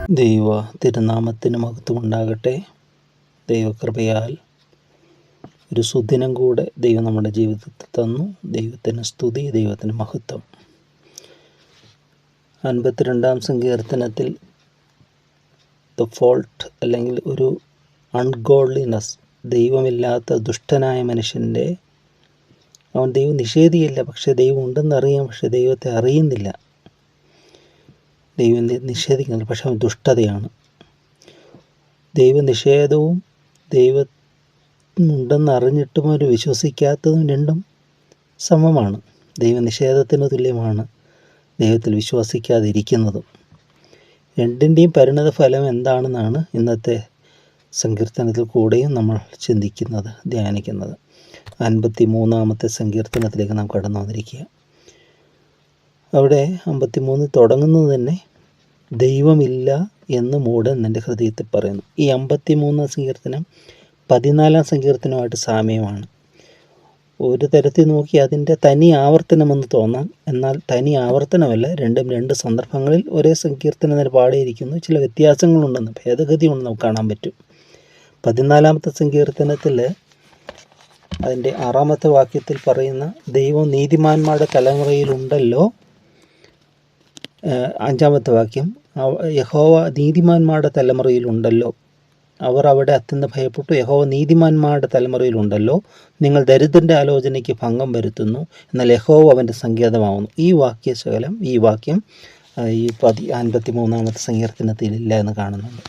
ദൈവ തിരുനാമത്തിന് മഹത്വമുണ്ടാകട്ടെ. ദൈവകൃപയാൽ ഒരു സുദിനം കൂടെ ദൈവം നമ്മുടെ ജീവിതത്തിൽ തന്നു. ദൈവത്തിന് സ്തുതി, ദൈവത്തിന് മഹത്വം. 52-ാം സങ്കീർത്തനത്തിൽ ദ ഫോൾട്ട് അല്ലെങ്കിൽ ഒരു അൺഗോഡ്ലിനെസ്, ദൈവമില്ലാത്ത ദുഷ്ടനായ മനുഷ്യൻ്റെ, അവൻ ദൈവം നിഷേധിയില്ല, പക്ഷേ ദൈവം ഉണ്ടെന്നറിയാം, പക്ഷേ ദൈവത്തെ അറിയുന്നില്ല. ദൈവം നിഷേധിക്കുന്നില്ല, പക്ഷെ അവൻ ദുഷ്ടതയാണ്. ദൈവനിഷേധവും ദൈവം ഉണ്ടെന്ന് അറിഞ്ഞിട്ടും അവർ വിശ്വസിക്കാത്തതും രണ്ടും സമമാണ്. ദൈവനിഷേധത്തിന് തുല്യമാണ് ദൈവത്തിൽ വിശ്വസിക്കാതിരിക്കുന്നതും. രണ്ടിൻ്റെയും പരിണത ഫലം എന്താണെന്നാണ് ഇന്നത്തെ സങ്കീർത്തനത്തിൽ കൂടെയും നമ്മൾ ചിന്തിക്കുന്നത്, ധ്യാനിക്കുന്നത്. 53-ാമത്തെ സങ്കീർത്തനത്തിലേക്ക് നാം കടന്നു വന്നിരിക്കുക. അവിടെ 53 തുടങ്ങുന്നത് തന്നെ ദൈവമില്ല എന്ന് മൂഢൻ എൻ്റെ ഹൃദയത്തിൽ പറയുന്നു. ഈ 53-ാം സങ്കീർത്തനം 14-ാം സങ്കീർത്തനവുമായിട്ട് സാമ്യമാണ്. ഒരു തരത്തിൽ നോക്കി അതിൻ്റെ തനി ആവർത്തനമെന്ന് തോന്നാം, എന്നാൽ തനി ആവർത്തനമല്ല. രണ്ടും രണ്ട് സന്ദർഭങ്ങളിൽ ഒരേ സങ്കീർത്തനം തന്നെ പാടിയിരിക്കുന്നു. ചില വ്യത്യാസങ്ങളുണ്ടെന്ന്, ഭേദഗതി ഉണ്ടെന്ന് നമുക്ക് കാണാൻ പറ്റും. 14-ാമത്തെ സങ്കീർത്തനത്തിൽ അതിൻ്റെ 6-ാമത്തെ വാക്യത്തിൽ പറയുന്ന ദൈവം നീതിമാന്മാരുടെ തലമുറയിലുണ്ടല്ലോ. 5-ാമത്തെ വാക്യം, യഹോവ നീതിമാന്മാരുടെ തലമുറയിലുണ്ടല്ലോ, അവർ അവിടെ അത്യന്തം ഭയപ്പെട്ടു. യഹോവ നീതിമാന്മാരുടെ തലമുറയിലുണ്ടല്ലോ, നിങ്ങൾ ദരിദ്രൻ്റെ ആലോചനയ്ക്ക് ഭംഗം വരുത്തുന്നു, എന്നാൽ യഹോവ അവൻ്റെ സങ്കേതമാവുന്നു. ഈ വാക്യം ഈ 53-ാമത്തെ സങ്കീർത്തനത്തിലില്ല എന്ന് കാണുന്നുണ്ട്.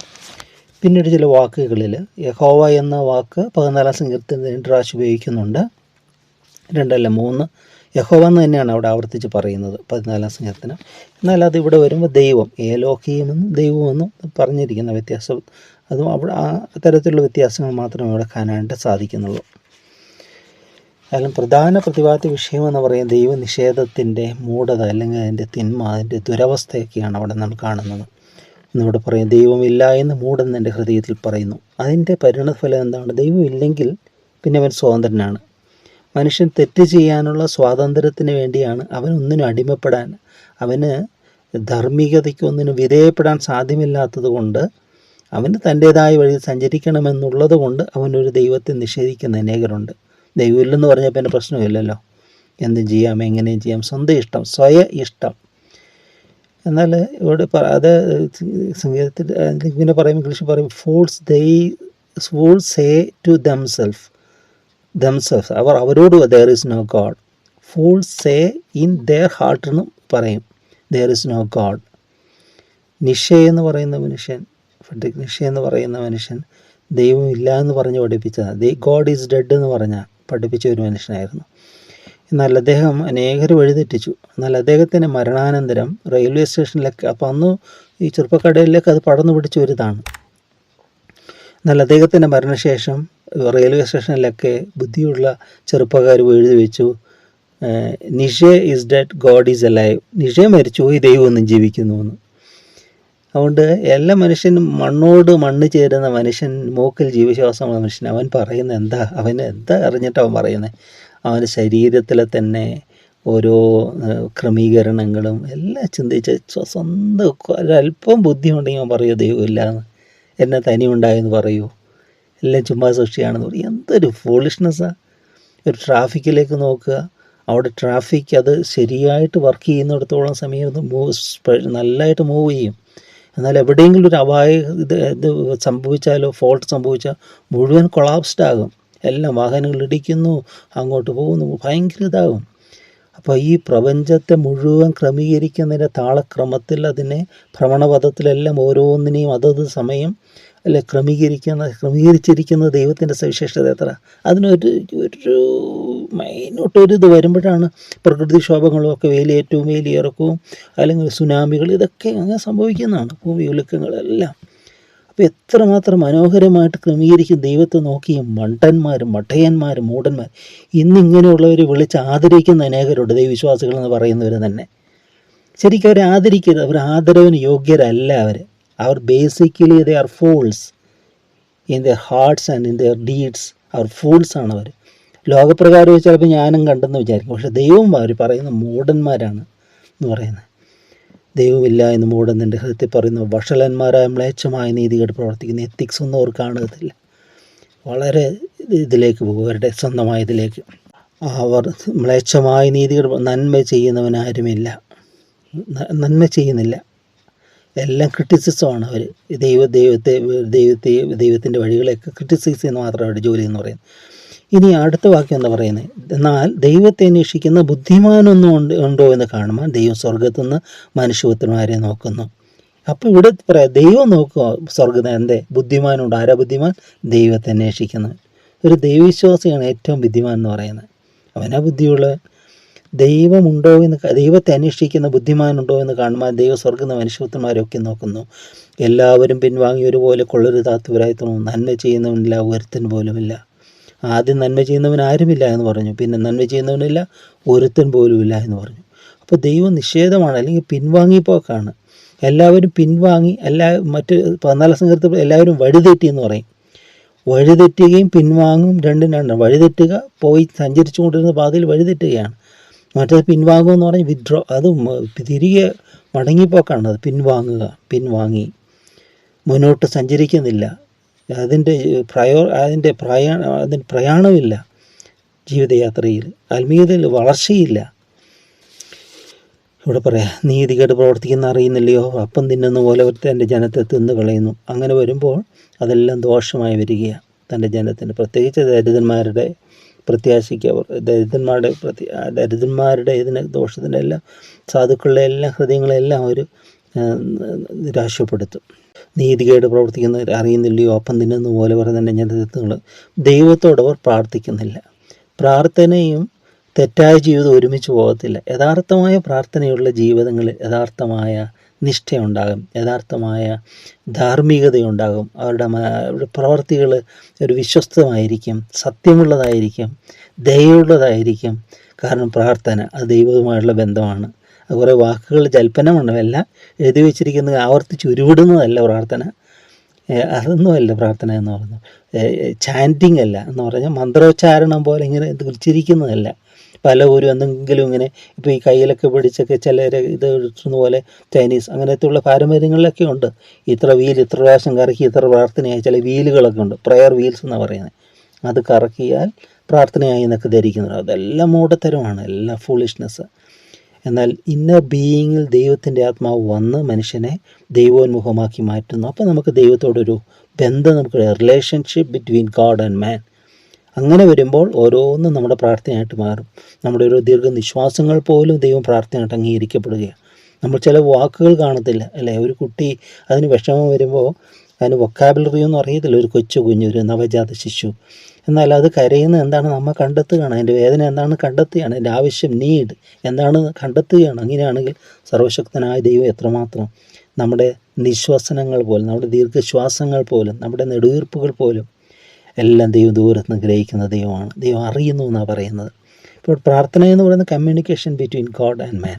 പിന്നീട് ചില വാക്കുകളിൽ യഹോവ എന്ന വാക്ക് 14-ാം സങ്കീർത്തനത്തിൽ 2 പ്രാവശ്യം ഉപയോഗിക്കുന്നുണ്ട്. 2 അല്ല 3 യഹോവ എന്ന് തന്നെയാണ് അവിടെ ആവർത്തിച്ച് പറയുന്നത് 14-ാം സങ്കീർത്തനം. എന്നാൽ അത് ഇവിടെ വരുമ്പോൾ ദൈവം, ഏലോഹീമെന്നും ദൈവമെന്നും പറഞ്ഞിരിക്കുന്ന വ്യത്യാസം, അതും അവിടെ ആ തരത്തിലുള്ള വ്യത്യാസങ്ങൾ മാത്രമേ ഇവിടെ കാണാനായിട്ട് സാധിക്കുന്നുള്ളൂ. അതിലും പ്രധാന പ്രതിപാദ്യ വിഷയമെന്ന് പറയുന്നത് ദൈവനിഷേധത്തിൻ്റെ മൂഢത, അല്ലെങ്കിൽ അതിൻ്റെ തിന്മ, അതിൻ്റെ ദുരവസ്ഥയൊക്കെയാണ് അവിടെ നമ്മൾ കാണുന്നത്. എന്നിവിടെ പറയും ദൈവമില്ല എന്ന് മൂഢൻ എൻ്റെ ഹൃദയത്തിൽ പറയുന്നു. അതിൻ്റെ പരിണതഫലം എന്താണ്? ദൈവമില്ലെങ്കിൽ പിന്നെ അവൻ സ്വതന്ത്രനാണ്. മനുഷ്യൻ തെറ്റ് ചെയ്യാനുള്ള സ്വാതന്ത്ര്യത്തിന് വേണ്ടിയാണ് അവൻ ഒന്നിനും അടിമപ്പെടാൻ, അവന് ധാർമ്മികതയ്ക്കൊന്നിനും വിധേയപ്പെടാൻ സാധ്യമില്ലാത്തത് കൊണ്ട്, അവന് തൻ്റേതായ വഴിയിൽ സഞ്ചരിക്കണമെന്നുള്ളത് കൊണ്ട് അവനൊരു ദൈവത്തെ നിഷേധിക്കുന്ന അനേകരുണ്ട്. ദൈവമില്ലെന്ന് പറഞ്ഞാൽ പിന്നെ പ്രശ്നമില്ലല്ലോ, എന്തും ചെയ്യാം, എങ്ങനെയും ചെയ്യാം, സ്വന്തം ഇഷ്ടം, സ്വയ ഇഷ്ടം. എന്നാൽ ഇവിടെ അത് സംഗീതത്തിൽ ഇങ്ങനെ പറയും, ഇംഗ്ലീഷിൽ പറയും fools say to themselves, അവരോട് there is no God. Fools say in their heart എന്ന് പറയും there is no God. നിഷേ എന്ന് പറയുന്ന മനുഷ്യൻ ദൈവം ഇല്ല എന്ന് പറഞ്ഞ് പഠിപ്പിച്ചത്, ഗോഡ് ഈസ് ഡെഡ് എന്ന് പറഞ്ഞാൽ പഠിപ്പിച്ച ഒരു മനുഷ്യനായിരുന്നു. എന്നാൽ അദ്ദേഹം അനേകർ വഴിതെറ്റിച്ചു. എന്നാൽ അദ്ദേഹത്തിൻ്റെ മരണാനന്തരം റെയിൽവേ സ്റ്റേഷനിലൊക്കെ, അപ്പോൾ അന്ന് ഈ ചെറുപ്പക്കടയിലേക്ക് അത് പടർന്നു പിടിച്ച ഒരിതാണ്. എന്നാൽ അദ്ദേഹത്തിൻ്റെ മരണശേഷം റെയിൽവേ സ്റ്റേഷനിലൊക്കെ ബുദ്ധിയുള്ള ചെറുപ്പക്കാർ എഴുതി വെച്ചു, Nietzsche is dead, God is alive. Nietzsche മരിച്ചുപോയി, ദൈവം ഒന്നും ജീവിക്കുന്നു എന്ന്. അതുകൊണ്ട് എല്ലാ മനുഷ്യനും മണ്ണ് ചേരുന്ന മനുഷ്യൻ, മൂക്കിൽ ജീവശ്വാസമുള്ള മനുഷ്യൻ, അവൻ പറയുന്നത് അവന് എന്താ അറിഞ്ഞിട്ട് അവൻ പറയുന്നത്? അവൻ്റെ ശരീരത്തിലെ തന്നെ ഓരോ ക്രമീകരണങ്ങളും എല്ലാം ചിന്തിച്ച് സ്വന്തം ഒരല്പം ബുദ്ധി ഉണ്ടെങ്കിൽ അവൻ പറയുമോ ദൈവമില്ല എന്ന്, എന്നെ തനി ഉണ്ടായെന്ന് പറയുമോ, എല്ലാം ചുമ്മാ സൃഷ്ടിയാണെന്ന് പറയും. എന്തൊരു ഫൂളിഷ്നെസ്സാണ്. ഒരു ട്രാഫിക്കിലേക്ക് നോക്കുക, അവിടെ ട്രാഫിക് അത് ശരിയായിട്ട് വർക്ക് ചെയ്യുന്നിടത്തോളം സമയം നല്ലതായിട്ട് മൂവ് ചെയ്യും. എന്നാൽ എവിടെയെങ്കിലും ഒരു ഇത് സംഭവിച്ചാലോ, ഫോൾട്ട് സംഭവിച്ചാൽ മുഴുവൻ കൊളാപ്സ്ഡ് ആകും. എല്ലാം വാഹനങ്ങൾ ഇടിക്കുന്നു, അങ്ങോട്ട് പോകുന്നു, ഭയങ്കര ഇതാകും. അപ്പോൾ ഈ പ്രപഞ്ചത്തെ മുഴുവൻ ക്രമീകരിക്കുന്നതിൻ്റെ താളക്രമത്തിൽ, അതിനെ ഭ്രമണപഥത്തിലെല്ലാം ഓരോന്നിനെയും അതത് സമയം അല്ലെ ക്രമീകരിച്ചിരിക്കുന്ന ദൈവത്തിൻ്റെ സവിശേഷത എത്ര! അതിനൊരു മൈനോട്ടൊരിത് വരുമ്പോഴാണ് പ്രകൃതിക്ഷോഭങ്ങളും ഒക്കെ, വേലിയേറ്റവും വേലിയിറക്കവും അല്ലെങ്കിൽ സുനാമികൾ, ഇതൊക്കെ അങ്ങനെ സംഭവിക്കുന്നതാണ്, ഭൂമി ഉലുക്കങ്ങളെല്ലാം. അപ്പോൾ എത്രമാത്രം മനോഹരമായിട്ട് ക്രമീകരിക്കും ദൈവത്തെ നോക്കി മഠയന്മാർ, മൂഢന്മാർ, ഇന്നിങ്ങനെയുള്ളവർ വിളിച്ച് ആദരിക്കുന്ന അനേകരുണ്ട്, ദൈവവിശ്വാസികളെന്ന് പറയുന്നവർ തന്നെ. ശരിക്കും അവരെ ആദരിക്കരുത്, അവർ ആദരവിന് യോഗ്യരല്ല. അവർ basically they are fools in their hearts and in their deeds. അവർ ഫൂൾസാണ് അവർ. ലോകപ്രകാരം ചിലപ്പോൾ ഞാനും കണ്ടെന്ന് വിചാരിക്കും, പക്ഷെ ദൈവം അവർ പറയുന്ന മൂഢന്മാരാണ് എന്ന് പറയുന്നത്. ദൈവമില്ല എന്ന് മൂടുന്നതിൻ്റെ ഹൃദയത്തിൽ പറയുന്ന വഷളന്മാരായ മ്ലേച്ഛമായ നീതികേട് പ്രവർത്തിക്കുന്ന എത്തിക്സ് ഒന്നും അവർ കാണുകയില്ല. വളരെ ഇതിലേക്ക് പോകും, അവരുടെ സ്വന്തമായ ഇതിലേക്ക്. അവർ മ്ലേച്ഛമായ നീതികേട് നന്മ ചെയ്യുന്നവനാരുമില്ല, നന്മ ചെയ്യുന്നില്ല, എല്ലാം ക്രിറ്റിസിസമാണ് അവർ. ദൈവത്തിൻ്റെ വഴികളെയൊക്കെ ക്രിറ്റിസൈസ് ചെയ്യുന്ന മാത്രമേ അവരുടെ ജോലി എന്ന് പറയുന്നത്. ഇനി അടുത്ത വാക്യം എന്താ പറയുന്നത്? എന്നാൽ ദൈവത്തെ അന്വേഷിക്കുന്ന ബുദ്ധിമാനൊന്നും ഉണ്ടോ എന്ന് കാണുമ്പോൾ ദൈവം സ്വർഗത്തു നിന്ന് മനുഷ്യപുത്രന്മാരെ നോക്കുന്നു. അപ്പോൾ ഇവിടെ പറയാം, ദൈവം നോക്കുക സ്വർഗത്തിൽ എന്തേ ബുദ്ധിമാനുണ്ട്. ആരാ ബുദ്ധിമാൻ? ദൈവത്തെ അന്വേഷിക്കുന്നത്. ഒരു ദൈവവിശ്വാസിയാണ് ഏറ്റവും ബുദ്ധിമാൻ എന്ന് പറയുന്നത്. അവനാ ബുദ്ധിയുള്ള. ദൈവത്തെ അന്വേഷിക്കുന്ന ബുദ്ധിമാനുണ്ടോ എന്ന് കാണുമ്പോൾ ദൈവം സ്വർഗത്തിൽ മനുഷ്യപുത്രന്മാരൊക്കെ നോക്കുന്നു. എല്ലാവരും പിൻവാങ്ങി ഒരുപോലെ കൊള്ളരുതാത്തവരായി തോന്നും, നന്മ ചെയ്യുന്നവനില്ല, ഒരുത്തൻ പോലുമില്ല. ആദ്യം നന്മ ചെയ്യുന്നവൻ ആരുമില്ല എന്ന് പറഞ്ഞു, പിന്നെ നന്മ ചെയ്യുന്നവനില്ല, ഒരുത്തൻ പോലുമില്ല എന്ന് പറഞ്ഞു. അപ്പോൾ ദൈവം നിഷേധമാണ്, അല്ലെങ്കിൽ പിൻവാങ്ങിപ്പോക്കാണ്. എല്ലാവരും പിൻവാങ്ങി, മറ്റ് 14 സംഘത്തിൽ എല്ലാവരും വഴിതെറ്റി എന്ന് പറയും. വഴിതെറ്റുകയും പിൻവാങ്ങും രണ്ടും രണ്ടാണ്. വഴിതെറ്റുക പോയി സഞ്ചരിച്ചു കൊണ്ടിരുന്ന പാതയിൽ വഴിതെറ്റുകയാണ്. മറ്റേത് പിൻവാങ്ങുമെന്ന് പറഞ്ഞാൽ വിഡ്രോ, അത് തിരികെ മടങ്ങിപ്പോക്കാണ്. അത് പിൻവാങ്ങി മുന്നോട്ട് സഞ്ചരിക്കുന്നില്ല. അതിൻ്റെ പ്രയാണമില്ല. ജീവിതയാത്രയിൽ ആത്മീയതയിൽ വളർച്ചയില്ല. ഇവിടെ പറയാം, നീതികേട് പ്രവർത്തിക്കുന്ന അറിയുന്നില്ലയോ, അപ്പം തിന്നുന്ന പോലെ തൻ്റെ ജനത്തെ തിന്നു കളയുന്നു. അങ്ങനെ വരുമ്പോൾ അതെല്ലാം ദോഷമായി വരികയാണ് തൻ്റെ ജനത്തിന്. പ്രത്യേകിച്ച് ദരിദ്രന്മാരുടെ പ്രത്യാശയ്ക്ക് അവർ ദരിദ്രന്മാരുടെ ഇതിന് ദോഷത്തിൻ്റെ എല്ലാം സാധുക്കളുടെ എല്ലാ ഹൃദയങ്ങളെല്ലാം അവർ നിരാശപ്പെടുത്തും. നീതികേട് പ്രവർത്തിക്കുന്നവർ അറിയുന്നില്ലയോ, അപ്പം തിന്നുന്ന പോലെ തന്നെ ജനതത്വങ്ങൾ. ദൈവത്തോടവർ പ്രാർത്ഥിക്കുന്നില്ല. പ്രാർത്ഥനയും തെറ്റായ ജീവിതം ഒരുമിച്ച് പോകത്തില്ല. യഥാർത്ഥമായ പ്രാർത്ഥനയുള്ള ജീവിതങ്ങളിൽ യഥാർത്ഥമായ നിഷ്ഠയുണ്ടാകും, യഥാർത്ഥമായ ധാർമ്മികതയുണ്ടാകും. അവരുടെ പ്രവർത്തികൾ ഒരു വിശ്വസ്തമായിരിക്കും, സത്യമുള്ളതായിരിക്കും, ദയയുള്ളതായിരിക്കും. കാരണം പ്രാർത്ഥന അത് ദൈവവുമായുള്ള ബന്ധമാണ്. അത് കുറേ വാക്കുകൾ ജൽപ്പനമല്ല, എഴുതി വച്ചിരിക്കുന്നത് ആവർത്തിച്ച് ഉരുവിടുന്നതല്ല പ്രാർത്ഥന. അതൊന്നുമല്ല പ്രാർത്ഥന എന്ന് പറഞ്ഞു. ചാൻറ്റിങ് അല്ല എന്ന് പറഞ്ഞാൽ മന്ത്രോച്ചാരണം പോലെ ഇങ്ങനെ ഉച്ചരിക്കുന്നതല്ല. പലവരും എന്തെങ്കിലും ഇങ്ങനെ ഇപ്പോൾ ഈ കയ്യിലൊക്കെ പിടിച്ചൊക്കെ ചിലർ ഇത് എടുത്തുന്ന പോലെ ചൈനീസ് അങ്ങനത്തെയുള്ള പാരമ്പര്യങ്ങളിലൊക്കെ ഉണ്ട്. ഇത്ര പ്രാവശ്യം കറക്കി ഇത്ര പ്രാർത്ഥനയായി. ചില വീലുകളൊക്കെ ഉണ്ട്, പ്രെയർ വീൽസ് എന്നാണ് പറയുന്നത്. അത് കറക്കിയാൽ പ്രാർത്ഥനയായി എന്നൊക്കെ ധരിക്കുന്നത്. അതെല്ലാം മൂഢത്തരമാണ്, എല്ലാം ഫൂളിഷ്നെസ്. എന്നാൽ ഇന്നർ ബീയിങ്ങിൽ ദൈവത്തിൻ്റെ ആത്മാവ് വന്ന് മനുഷ്യനെ ദൈവോന്മുഖമാക്കി മാറ്റുന്നു. അപ്പോൾ നമുക്ക് ദൈവത്തോടൊരു ബന്ധം, നമുക്ക് റിലേഷൻഷിപ്പ് ബിറ്റ്വീൻ ഗോഡ് ആൻഡ് മാൻ. അങ്ങനെ വരുമ്പോൾ ഓരോന്നും നമ്മുടെ പ്രാർത്ഥനയായിട്ട് മാറും. നമ്മുടെ ഒരു ദീർഘനിശ്വാസങ്ങൾ പോലും ദൈവം പ്രാർത്ഥനയായിട്ട് അംഗീകരിക്കപ്പെടുകയാണ്. നമ്മൾ ചില വാക്കുകൾ കാണത്തില്ല അല്ലേ? ഒരു കുട്ടി അതിന് വിഷമം വരുമ്പോൾ അതിന് വൊക്കാബുലറി ഒന്നും അറിയത്തില്ല. ഒരു കുഞ്ഞ്, ഒരു നവജാത ശിശു. എന്നാൽ അത് കരയുന്നത് എന്താണ് നമ്മൾ കണ്ടെത്തുകയാണ്. അതിൻ്റെ വേദന എന്താണ് കണ്ടെത്തുകയാണ്. അതിൻ്റെ ആവശ്യം, നീഡ് എന്താണ് കണ്ടെത്തുകയാണ്. അങ്ങനെയാണെങ്കിൽ സർവശക്തനായ ദൈവം എത്രമാത്രം നമ്മുടെ നിശ്വസനങ്ങൾ പോലും, നമ്മുടെ ദീർഘശ്വാസങ്ങൾ പോലും, നമ്മുടെ നെടുവീർപ്പുകൾ പോലും എല്ലാം ദൈവം ദൂരത്ത് നിന്ന് ഗ്രഹിക്കുന്ന ദൈവമാണ്. ദൈവം അറിയുന്നു എന്നാണ് പറയുന്നത്. ഇപ്പോൾ പ്രാർത്ഥന എന്ന് പറയുന്നത് കമ്മ്യൂണിക്കേഷൻ ബിറ്റ്വീൻ ഗോഡ് ആൻഡ് മാൻ.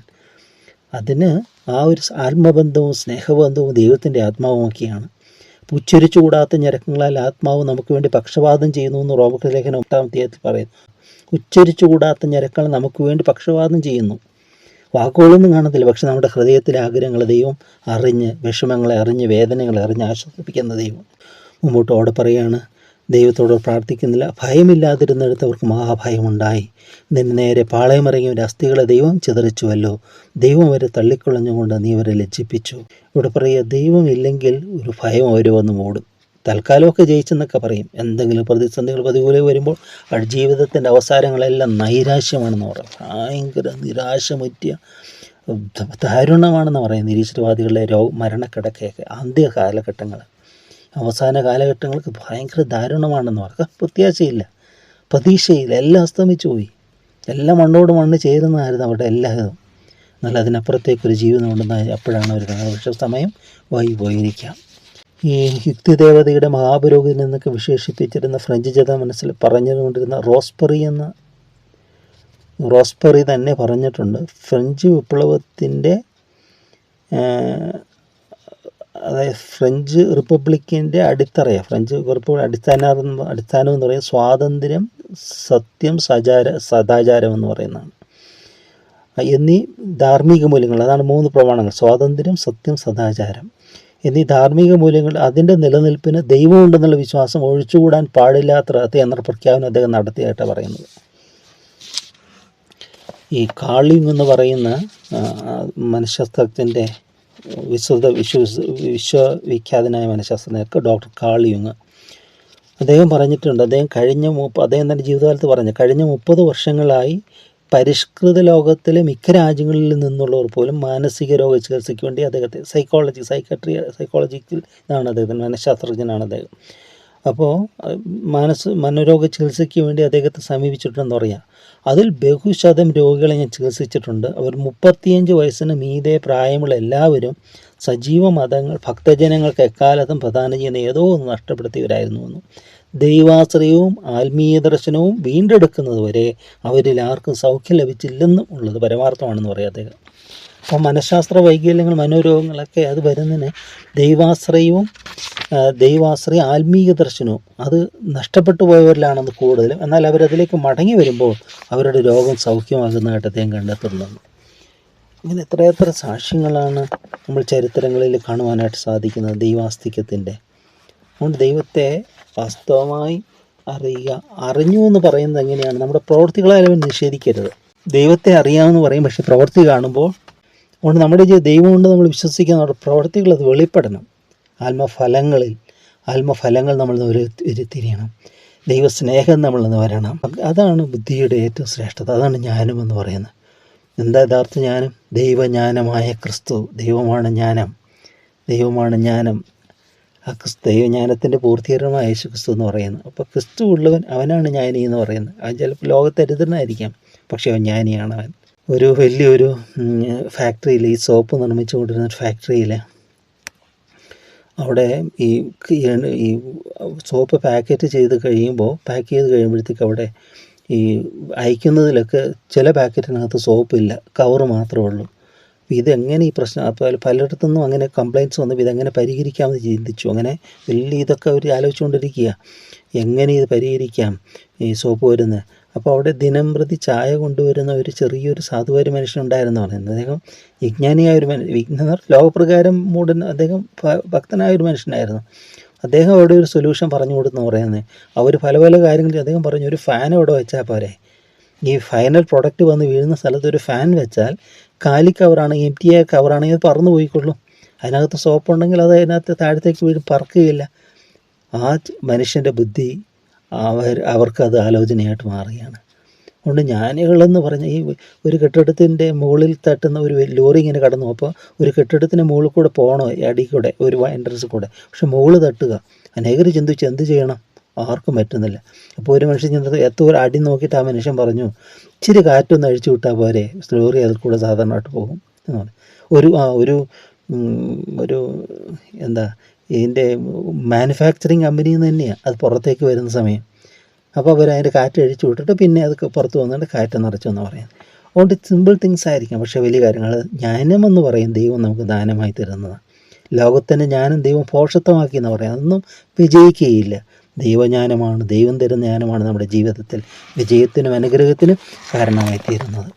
അതിന് ആ ഒരു ആത്മബന്ധവും സ്നേഹബന്ധവും ദൈവത്തിൻ്റെ ആത്മാവുമൊക്കെയാണ്. ഉച്ചരിച്ചു കൂടാത്ത ഞരക്കങ്ങളാൽ ആത്മാവ് നമുക്ക് വേണ്ടി പക്ഷപാതം ചെയ്യുന്നു എന്ന് റോമലേഖനം 8-ാം അധ്യായത്തിൽ പറയുന്നു. ഉച്ചരിച്ചു കൂടാത്ത ഞരക്കങ്ങൾ നമുക്ക് വേണ്ടി പക്ഷപാതം ചെയ്യുന്നു. വാക്കുകളൊന്നും കാണത്തില്ല, പക്ഷെ നമ്മുടെ ഹൃദയത്തിലെ ആഗ്രഹങ്ങൾ ദൈവം അറിഞ്ഞ്, വിഷമങ്ങളെ അറിഞ്ഞ്, വേദനകളെ അറിഞ്ഞ് ആശ്വസിപ്പിക്കുന്ന ദൈവം. മുമ്പോട്ടോടെ പറയുകയാണ്, ദൈവത്തോട് പ്രാർത്ഥിക്കുന്നില്ല. ഭയമില്ലാതിരുന്നിടത്ത് അവർക്ക് മഹാഭയമുണ്ടായി. നിന്നെ നേരെ പാളയമിറങ്ങിയവരുടെ അസ്ഥികളെ ദൈവം ചിതറിച്ചുവല്ലോ. ദൈവം അവരെ തള്ളിക്കൊള്ളഞ്ഞുകൊണ്ട് നീ അവരെ ലജ്ജിപ്പിച്ചു. ഇവിടെ പറയുക, ദൈവമില്ലെങ്കിൽ ഒരു ഭയം അവർ വന്ന് മൂടും. തൽക്കാലമൊക്കെ ജയിച്ചെന്നൊക്കെ പറയും. എന്തെങ്കിലും പ്രതിസന്ധികൾ പതിപോലെ വരുമ്പോൾ ജീവിതത്തിൻ്റെ അവസാനങ്ങളെല്ലാം നൈരാശ്യമാണെന്ന് പറയും. ഭയങ്കര നിരാശമുറ്റിയ ദാരുണമാണെന്ന് പറയും നിരീശ്വരവാദികളുടെ മരണക്കിടക്കയൊക്കെ. അന്ത്യ കാലഘട്ടങ്ങൾ, അവസാന കാലഘട്ടങ്ങൾക്ക് ഭയങ്കര ദാരുണമാണെന്ന് പറയാം. പ്രത്യാശയില്ല, പ്രതീക്ഷയില്ല, എല്ലാം അസ്തമിച്ചു പോയി. എല്ലാം മണ്ണോട് മണ്ണ് ചേരുന്നതായിരുന്നു അവരുടെ എല്ലാ ഇതും. എന്നാൽ അതിനപ്പുറത്തേക്കൊരു ജീവിതം ഉണ്ടെന്ന് അപ്പോഴാണ് അവർ കാണുന്നത്. പക്ഷേ സമയം പോയിരിക്കാം. ഈ യുക്തിദേവതയുടെ മഹാപുരോഹിതൻ എന്നൊക്കെ വിശേഷിപ്പിച്ചിരുന്ന ഫ്രഞ്ച് ജനത മനസ്സിൽ പറഞ്ഞുകൊണ്ടിരുന്ന റോസ്പെറി തന്നെ പറഞ്ഞിട്ടുണ്ട്, ഫ്രഞ്ച് വിപ്ലവത്തിൻ്റെ അതായത് ഫ്രഞ്ച് റിപ്പബ്ലിക്കിൻ്റെ ഫ്രഞ്ച് അടിസ്ഥാനം എന്ന് പറയുന്നത് സ്വാതന്ത്ര്യം, സത്യം, സദാചാരം എന്ന് പറയുന്നതാണ്. എന്നീ ധാർമ്മിക മൂല്യങ്ങൾ, അതാണ് 3 പ്രമാണങ്ങൾ: സ്വാതന്ത്ര്യം, സത്യം, സദാചാരം എന്നീ ധാർമ്മിക മൂല്യങ്ങൾ, അതിൻ്റെ നിലനിൽപ്പിന് ദൈവമുണ്ടെന്നുള്ള വിശ്വാസം ഒഴിച്ചുകൂടാൻ പാടില്ലാത്ത എന്ന പ്രഖ്യാപനം അദ്ദേഹം നടത്തിയായിട്ടാണ് പറയുന്നത്. ഈ കാൾ യുങ് എന്ന് പറയുന്ന മനഃശാസ്ത്രജ്ഞൻ്റെ വിശ്വവിഖ്യാതനായ മനഃശാസ്ത്രജ്ഞർക്ക് ഡോക്ടർ കാൾ യുങ് അദ്ദേഹം പറഞ്ഞിട്ടുണ്ട്, അദ്ദേഹം തൻ്റെ ജീവിതകാലത്ത് പറഞ്ഞു, കഴിഞ്ഞ 30 വർഷങ്ങളായി പരിഷ്കൃത ലോകത്തിലെ മിക്ക രാജ്യങ്ങളിൽ നിന്നുള്ളവർ പോലും മാനസിക രോഗ ചികിത്സയ്ക്ക് വേണ്ടി അദ്ദേഹത്തെ സൈക്കോളജിക്കൽ ഇതാണ് അദ്ദേഹത്തിന്, മനഃശാസ്ത്രജ്ഞനാണ് അദ്ദേഹം. അപ്പോൾ മനോരോഗ ചികിത്സയ്ക്ക് വേണ്ടി അദ്ദേഹത്തെ സമീപിച്ചിട്ടുണ്ടെന്ന് പറയാം. അതിൽ ബഹുശതം രോഗികളെ ഞാൻ ചികിത്സിച്ചിട്ടുണ്ട്. അവർ 35 വയസ്സിന് മീതെ പ്രായമുള്ള എല്ലാവരും സജീവ ഭക്തജനങ്ങൾക്ക് എക്കാലത്തും പ്രദാനം ചെയ്യുന്ന ഏതോ ഒന്ന് നഷ്ടപ്പെടുത്തിയവരായിരുന്നു. ദൈവാശ്രയവും ആത്മീയ ദർശനവും വീണ്ടെടുക്കുന്നതുവരെ അവരിൽ ആർക്കും സൗഖ്യം ലഭിച്ചില്ലെന്നും ഉള്ളത് പരമാർത്ഥമാണെന്ന് പറയാം അദ്ദേഹം. അപ്പോൾ മനഃശാസ്ത്ര വൈകല്യങ്ങൾ, മനോരോഗങ്ങളൊക്കെ അത് വരുന്നതിന് ദൈവാശ്രയവും ആത്മീയ ദർശനവും അത് നഷ്ടപ്പെട്ടു പോയവരിലാണെന്ന് കൂടുതലും. എന്നാൽ അവരതിലേക്ക് മടങ്ങി വരുമ്പോൾ അവരുടെ രോഗം സൗഖ്യമാകുന്നതായിട്ട് അദ്ദേഹം കണ്ടെത്തുന്നുണ്ട്. ഇങ്ങനെ എത്രയെത്ര സാക്ഷ്യങ്ങളാണ് നമ്മൾ ചരിത്രങ്ങളിൽ കാണുവാനായിട്ട് സാധിക്കുന്നത് ദൈവാസ്തിക്യത്തിൻ്റെ. അതുകൊണ്ട് ദൈവത്തെ വാസ്തവമായി അറിഞ്ഞു എന്ന് പറയുന്നത് എങ്ങനെയാണ്? നമ്മുടെ പ്രവൃത്തികളാലും നിഷേധിക്കരുത്. ദൈവത്തെ അറിയാമെന്ന് പറയും, പക്ഷേ പ്രവൃത്തി കാണുമ്പോൾ അതുകൊണ്ട് നമ്മുടെ ദൈവമുണ്ട് നമ്മൾ വിശ്വസിക്കുന്ന പ്രവൃത്തികൾ അത് വെളിപ്പെടണം. ആത്മഫലങ്ങൾ നമ്മൾ ഉരുത്തിരിയണം. ദൈവസ്നേഹം നമ്മളിൽ നിന്ന് വരണം. അതാണ് ബുദ്ധിയുടെ ഏറ്റവും ശ്രേഷ്ഠത. അതാണ് ജ്ഞാനം എന്ന് പറയുന്നത്. എന്താ യഥാർത്ഥ ജ്ഞാനം? ദൈവജ്ഞാനമായ ക്രിസ്തു. ദൈവമാണ് ജ്ഞാനം. ആ ദൈവജ്ഞാനത്തിൻ്റെ പൂർത്തീകരണമായ യേശു ക്രിസ്തു എന്ന് പറയുന്നത്. അപ്പോൾ ക്രിസ്തു ഉള്ളവൻ അവനാണ് ജ്ഞാനി എന്ന് പറയുന്നത്. അവൻ ചിലപ്പോൾ ലോകത്തരുതനായിരിക്കാം, പക്ഷേ അവൻ ജ്ഞാനിയാണ്. അവൻ വലിയൊരു ഫാക്ടറിയിൽ, ഈ സോപ്പ് നിർമ്മിച്ചു കൊണ്ടിരുന്ന ഫാക്ടറിയിൽ, അവിടെ ഈ സോപ്പ് പാക്ക് ചെയ്ത് കഴിയുമ്പോഴത്തേക്ക് അവിടെ ഈ അയക്കുന്നതിലൊക്കെ ചില പാക്കറ്റിനകത്ത് സോപ്പില്ല, കവറ് മാത്രമേ ഉള്ളൂ. അപ്പോൾ ഇതെങ്ങനെ ഈ പ്രശ്നം, അപ്പോൾ പലയിടത്തുനിന്നും അങ്ങനെ കംപ്ലയിൻറ്റ്സ് വന്നപ്പോൾ ഇതെങ്ങനെ പരിഹരിക്കാമെന്ന് ചിന്തിച്ചു. അങ്ങനെ വലിയ ഇതൊക്കെ അവർ ആലോചിച്ചുകൊണ്ടിരിക്കുക, എങ്ങനെ ഇത് പരിഹരിക്കാം ഈ സോപ്പ് വരുന്നത്. അപ്പോൾ അവിടെ ദിനം പ്രതി ചായ കൊണ്ടുവരുന്ന ഒരു ചെറിയൊരു സാധുവായ മനുഷ്യനുണ്ടായിരുന്നു പറയുന്നത്. അദ്ദേഹം വിജ്ഞാനിയായ ഒരു ലോകപ്രകാരം അദ്ദേഹം ഭക്തനായ ഒരു മനുഷ്യനായിരുന്നു. അദ്ദേഹം അവിടെ ഒരു സൊല്യൂഷൻ പറഞ്ഞു കൊടുത്തെന്ന് പറയുന്നത്. അവർ പല കാര്യങ്ങളിൽ അദ്ദേഹം പറഞ്ഞു, ഒരു ഫാൻ അവിടെ വെച്ചാൽ പോരെ, ഈ ഫൈനൽ പ്രൊഡക്റ്റ് വന്ന് വീഴുന്ന സ്ഥലത്ത് ഒരു ഫാൻ വെച്ചാൽ കാലി കവറാണെങ്കിൽ, എംറ്റിയായ കവറാണെങ്കിൽ അത് പറന്നു പോയിക്കൊള്ളും. അതിനകത്ത് സോപ്പ് ഉണ്ടെങ്കിൽ അത് അതിനകത്ത് താഴത്തേക്ക് വീഴും, പറക്കുകയില്ല. ആ മനുഷ്യൻ്റെ ബുദ്ധി അവർക്കത് ആലോചനയായിട്ട് മാറുകയാണ്. അതുകൊണ്ട് ജ്ഞാനികളെന്ന് പറഞ്ഞാൽ ഈ ഒരു കെട്ടിടത്തിൻ്റെ മുകളിൽ തട്ടുന്ന ഒരു ലോറി ഇങ്ങനെ കടന്നു, അപ്പോൾ ഒരു കെട്ടിടത്തിൻ്റെ മുകളിൽ കൂടെ പോകണോ, അടിയിൽ കൂടെ ഒരു എൻട്രൻസ് കൂടെ, പക്ഷെ മുകളിൽ തട്ടുക. അനേകർ ചിന്തിച്ച് എന്ത് ചെയ്യണം, ആർക്കും പറ്റുന്നില്ല. അപ്പോൾ ഒരു മനുഷ്യൻ ചിന്തത്തിൽ എത്ര അടി നോക്കിയിട്ട് ആ മനുഷ്യൻ പറഞ്ഞു, ഇച്ചിരി കാറ്റൊന്ന് അഴിച്ചു വിട്ടാൽ പോരെ, ലോറി അതിൽ കൂടെ സാധാരണമായിട്ട് പോകും എന്ന് പറഞ്ഞു. ഒരു ഇതിൻ്റെ മാനുഫാക്ചറിങ് കമ്പനിയിൽ നിന്ന് തന്നെയാണ് അത് പുറത്തേക്ക് വരുന്ന സമയം. അപ്പോൾ അവർ അതിൻ്റെ കാറ്റ് അഴിച്ചു വിട്ടിട്ട് പിന്നെ അത് പുറത്ത് വന്നിട്ട് കാറ്റ് നിറച്ചു എന്ന് പറയുന്നത്. അതുകൊണ്ട് സിമ്പിൾ തിങ്സ് ആയിരിക്കാം, പക്ഷേ വലിയ കാര്യങ്ങൾ. ജ്ഞാനമെന്ന് പറയും ദൈവം നമുക്ക് ദാനമായി തരുന്നതാണ്. ലോകത്തിൻ്റെ ജ്ഞാനം ദൈവം പോഷത്വമാക്കി എന്ന് പറയാം, അതൊന്നും വിജയിക്കുകയില്ല. ദൈവജ്ഞാനമാണ്, ദൈവം തരുന്ന ജ്ഞാനമാണ് നമ്മുടെ ജീവിതത്തിൽ വിജയത്തിനും അനുഗ്രഹത്തിനും കാരണമായി തീരുന്നത്.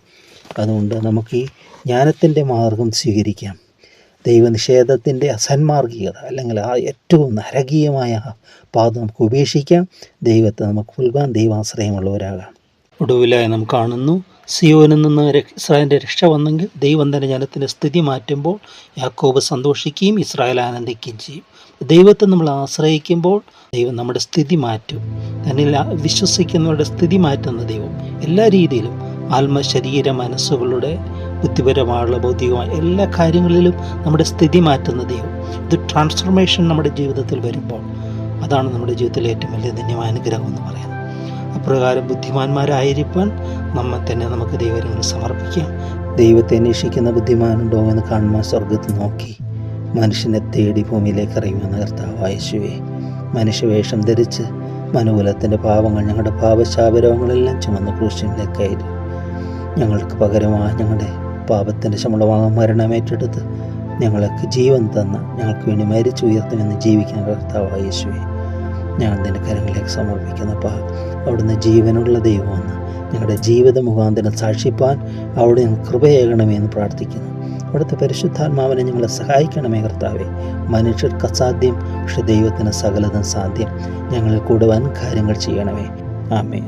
അതുകൊണ്ട് നമുക്ക് ഈ ജ്ഞാനത്തിൻ്റെ മാർഗം സ്വീകരിക്കാം. ദൈവനിഷേധത്തിൻ്റെ അസന്മാർഗികത അല്ലെങ്കിൽ ആ ഏറ്റവും നരകീയമായ പാത നമുക്ക് ഉപേക്ഷിക്കാം. ദൈവത്തെ നമുക്ക് പുൽകാൻ ദൈവാശ്രയമുള്ളവരാകാം. ഒടുവിലായി നാം കാണുന്നു, സിയോനിൽ നിന്ന് ഇസ്രായേലിൻ്റെ രക്ഷ വന്നെങ്കിൽ ദൈവം തന്നെ ജനത്തിൻ്റെ സ്ഥിതി മാറ്റുമ്പോൾ യാക്കോബ് സന്തോഷിക്കുകയും ഇസ്രായേൽ ആനന്ദിക്കുകയും ചെയ്യും. ദൈവത്തെ നമ്മൾ ആശ്രയിക്കുമ്പോൾ ദൈവം നമ്മുടെ സ്ഥിതി മാറ്റും. തന്നിൽ വിശ്വസിക്കുന്നവരുടെ സ്ഥിതി മാറ്റുന്ന ദൈവം എല്ലാ രീതിയിലും, ശരീര മനസ്സുകളുടെ ബുദ്ധിപരമായുള്ള ഭൗതികമായ എല്ലാ കാര്യങ്ങളിലും നമ്മുടെ സ്ഥിതി മാറ്റുന്ന ദൈവം. ഇത് ട്രാൻസ്ഫോർമേഷൻ നമ്മുടെ ജീവിതത്തിൽ വരുമ്പോൾ അതാണ് നമ്മുടെ ജീവിതത്തിലെ ഏറ്റവും വലിയ ധന്യമായ അനുഗ്രഹം എന്ന് പറയുന്നത്. അപ്രകാരം ബുദ്ധിമാന്മാരായിരിക്കാൻ നമ്മെ തന്നെ നമുക്ക് ദൈവങ്ങൾ സമർപ്പിക്കാം. ദൈവത്തെ അന്വേഷിക്കുന്ന ബുദ്ധിമാനുണ്ടോ എന്ന് കാണുമ്പോൾ സ്വർഗത്ത് നോക്കി മനുഷ്യനെ തേടി ഭൂമിയിലേക്ക് ഇറങ്ങുമെന്ന കർത്താവായ യേശുവേ, മനുഷ്യവേഷം ധരിച്ച് മനുകുലത്തിൻ്റെ പാവങ്ങൾ, ഞങ്ങളുടെ പാപശാപരോഗങ്ങളെല്ലാം ചുമന്ന് ക്രൂശിലേക്കായിരുന്നു ഞങ്ങൾക്ക് പകരമായി ഞങ്ങളുടെ പാപത്തിൻ്റെ ശമ്പളമായ മരണമേറ്റെടുത്ത് ഞങ്ങൾക്ക് ജീവൻ തന്ന, ഞങ്ങൾക്ക് വേണ്ടി മരിച്ചുയർത്തുമെന്ന് ജീവിക്കുന്ന കർത്താവായ യേശുവേ, ഞങ്ങൾ നിൻ്റെ കരങ്ങളിലേക്ക് സമർപ്പിക്കുന്നപ്പാ. അവിടുന്ന് ജീവനുള്ള ദൈവമെന്ന് ഞങ്ങളുടെ ജീവിത മുഖാന്തരം സാക്ഷിപ്പാൻ അവിടെ കൃപയേകണമേ എന്ന് പ്രാർത്ഥിക്കുന്നു. അവിടുത്തെ പരിശുദ്ധാത്മാവിനെ ഞങ്ങളെ സഹായിക്കണമേ കർത്താവേ. മനുഷ്യർക്ക് അസാധ്യം, പക്ഷെ ദൈവത്തിന് സകലതും സാധ്യം. ഞങ്ങളിൽ കൂടെ വൻ കാര്യങ്ങൾ ചെയ്യണമേ. ആമേൻ.